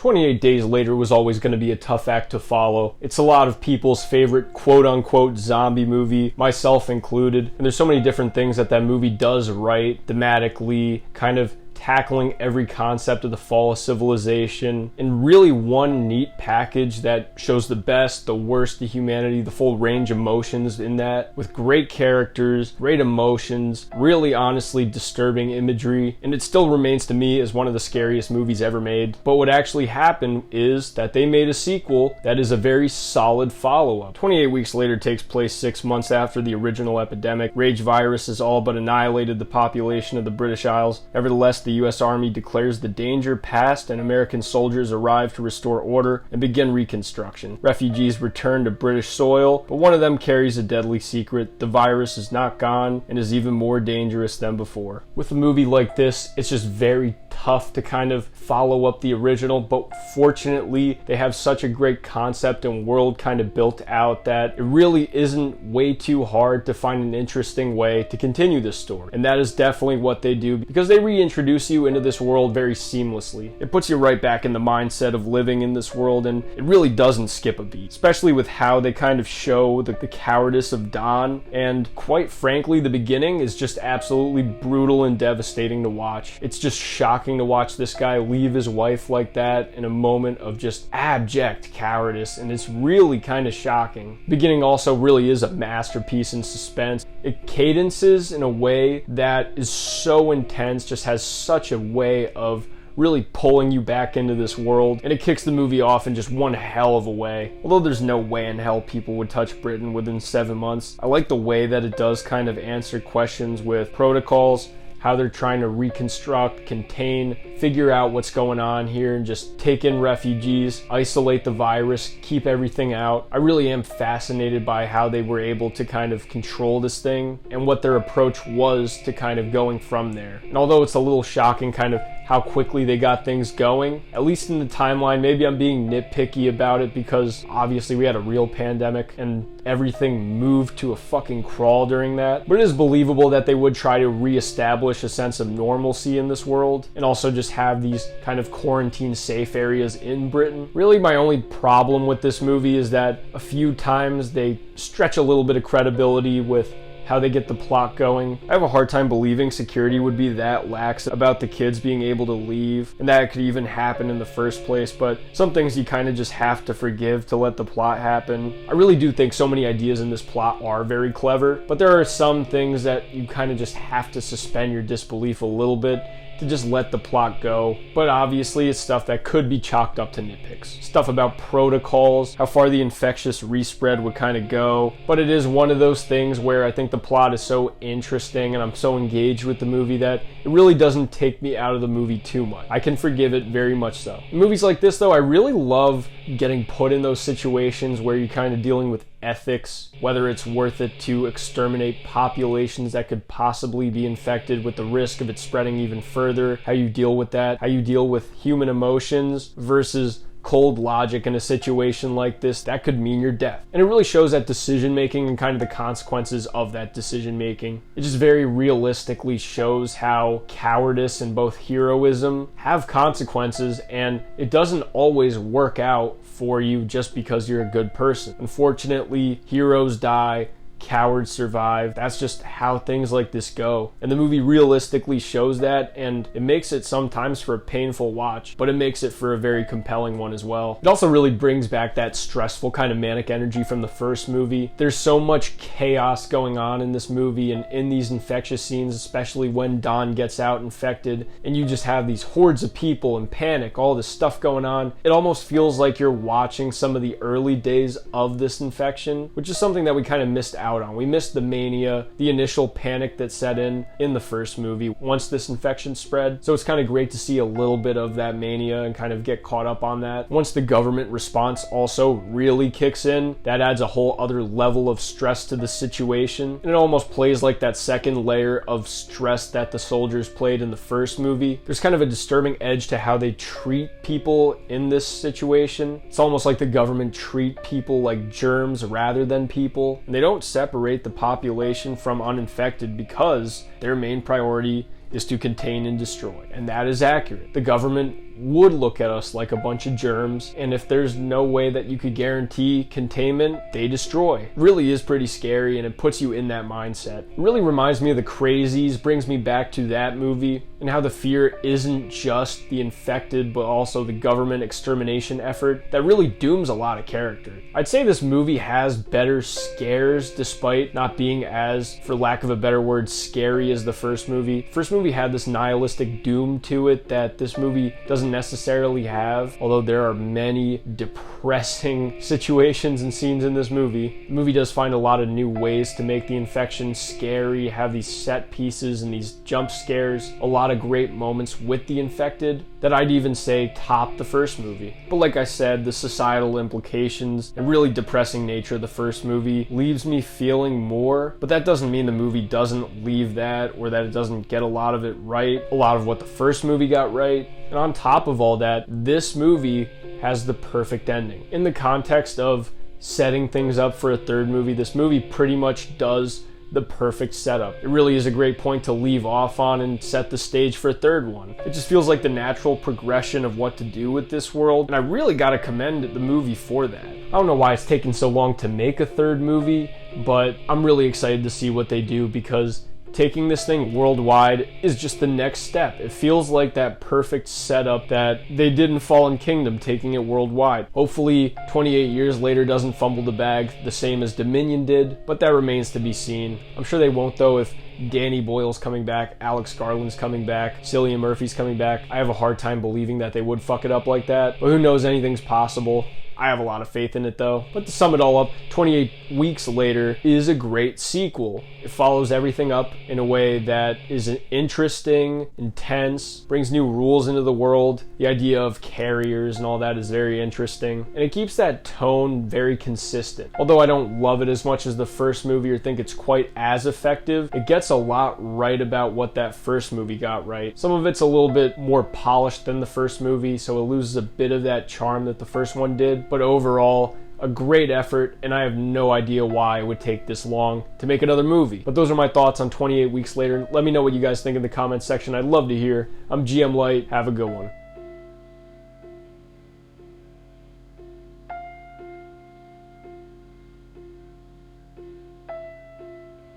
28 Days Later was always going to be a tough act to follow. It's a lot of people's favorite quote-unquote zombie movie, myself included, and there's so many different things that movie does right, thematically, kind of tackling every concept of the fall of civilization in really one neat package that shows the best, the worst, the humanity, the full range of emotions in that, with great characters, great emotions, really honestly disturbing imagery, and it still remains to me as one of the scariest movies ever made. But what actually happened is that they made a sequel that is a very solid follow-up. 28 Weeks Later takes place 6 months after the original epidemic. Rage virus has all but annihilated the population of the British Isles. Nevertheless, the U.S. Army declares the danger past and American soldiers arrive to restore order and begin reconstruction. Refugees return to British soil, but one of them carries a deadly secret. The virus is not gone and is even more dangerous than before. With a movie like this, it's just very tough to kind of follow up the original, but fortunately they have such a great concept and world kind of built out that it really isn't way too hard to find an interesting way to continue this story. And that is definitely what they do, because they reintroduce you into this world very seamlessly. It puts you right back in the mindset of living in this world, and it really doesn't skip a beat, especially with how they kind of show the cowardice of Don. And quite frankly, the beginning is just absolutely brutal and devastating to watch. It's just shocking to watch this guy leave his wife like that in a moment of just abject cowardice, and it's really kind of shocking. The beginning also really is a masterpiece in suspense. It cadences in a way that is so intense, just has such a way of really pulling you back into this world, and it kicks the movie off in just one hell of a way. Although there's no way in hell people would touch Britain within 7 months, I like the way that it does kind of answer questions with protocols, how they're trying to reconstruct, contain, figure out what's going on here, and just take in refugees, isolate the virus, keep everything out. I really am fascinated by how they were able to kind of control this thing and what their approach was to kind of going from there. And although it's a little shocking kind of how quickly they got things going, at least in the timeline, maybe I'm being nitpicky about it because obviously we had a real pandemic and everything moved to a fucking crawl during that. But it is believable that they would try to reestablish a sense of normalcy in this world and also just have these kind of quarantine safe areas in Britain. Really, my only problem with this movie is that a few times they stretch a little bit of credibility with how they get the plot going. I have a hard time believing security would be that lax about the kids being able to leave, and that it could even happen in the first place, but some things you kind of just have to forgive to let the plot happen. I really do think so many ideas in this plot are very clever, but there are some things that you kind of just have to suspend your disbelief a little bit to just let the plot go. But obviously it's stuff that could be chalked up to nitpicks. Stuff about protocols, how far the infectious respread would kind of go. But it is one of those things where I think the plot is so interesting and I'm so engaged with the movie that it really doesn't take me out of the movie too much. I can forgive it very much so. In movies like this though, I really love getting put in those situations where you're kind of dealing with ethics, whether it's worth it to exterminate populations that could possibly be infected with the risk of it spreading even further, how you deal with that, how you deal with human emotions versus cold logic in a situation like this that could mean your death. And it really shows that decision making and kind of the consequences of that decision making. It just very realistically shows how cowardice and both heroism have consequences, and it doesn't always work out for you just because you're a good person. Unfortunately, heroes die, cowards survive. That's just how things like this go. And the movie realistically shows that, and it makes it sometimes for a painful watch, but it makes it for a very compelling one as well. It also really brings back that stressful kind of manic energy from the first movie. There's so much chaos going on in this movie and in these infectious scenes, especially when Don gets out infected and you just have these hordes of people and panic, all this stuff going on. It almost feels like you're watching some of the early days of this infection, which is something that we kind of missed out on. We missed the mania, the initial panic that set in the first movie once this infection spread. So it's kind of great to see a little bit of that mania and kind of get caught up on that. Once the government response also really kicks in, that adds a whole other level of stress to the situation. And it almost plays like that second layer of stress that the soldiers played in the first movie. There's kind of a disturbing edge to how they treat people in this situation. It's almost like the government treat people like germs rather than people. And they don't separate the population from uninfected because their main priority is to contain and destroy. And that is accurate. The government would look at us like a bunch of germs, and if there's no way that you could guarantee containment, they destroy. It really is pretty scary, and it puts you in that mindset. It really reminds me of The Crazies, brings me back to that movie, and how the fear isn't just the infected, but also the government extermination effort that really dooms a lot of character. I'd say this movie has better scares, despite not being as, for lack of a better word, scary as the first movie. The first movie had this nihilistic doom to it that this movie doesn't necessarily have, although there are many depressing situations and scenes in this movie. The movie does find a lot of new ways to make the infection scary, have these set pieces and these jump scares, a lot of great moments with the infected that I'd even say top the first movie. But like I said, the societal implications and really depressing nature of the first movie leaves me feeling more, but that doesn't mean the movie doesn't leave that or that it doesn't get a lot of it right, a lot of what the first movie got right. And on top of all that, this movie has the perfect ending. In the context of setting things up for a third movie, this movie pretty much does the perfect setup. It really is a great point to leave off on and set the stage for a third one. It just feels like the natural progression of what to do with this world, and I really gotta commend the movie for that. I don't know why it's taken so long to make a third movie, but I'm really excited to see what they do, because taking this thing worldwide is just the next step. It feels like that perfect setup that they did in Fallen Kingdom, taking it worldwide. Hopefully 28 years later doesn't fumble the bag the same as Dominion did, but that remains to be seen. I'm sure they won't though. If Danny Boyle's coming back, Alex Garland's coming back, Cillian Murphy's coming back, I have a hard time believing that they would fuck it up like that, but who knows, anything's possible. I have a lot of faith in it though. But to sum it all up, 28 Weeks Later is a great sequel. It follows everything up in a way that is interesting, intense, brings new rules into the world. The idea of carriers and all that is very interesting. And it keeps that tone very consistent. Although I don't love it as much as the first movie or think it's quite as effective, it gets a lot right about what that first movie got right. Some of it's a little bit more polished than the first movie, so it loses a bit of that charm that the first one did. But overall, a great effort, and I have no idea why it would take this long to make another movie. But those are my thoughts on 28 Weeks Later. Let me know what you guys think in the comments section. I'd love to hear. I'm GM Light. Have a good one.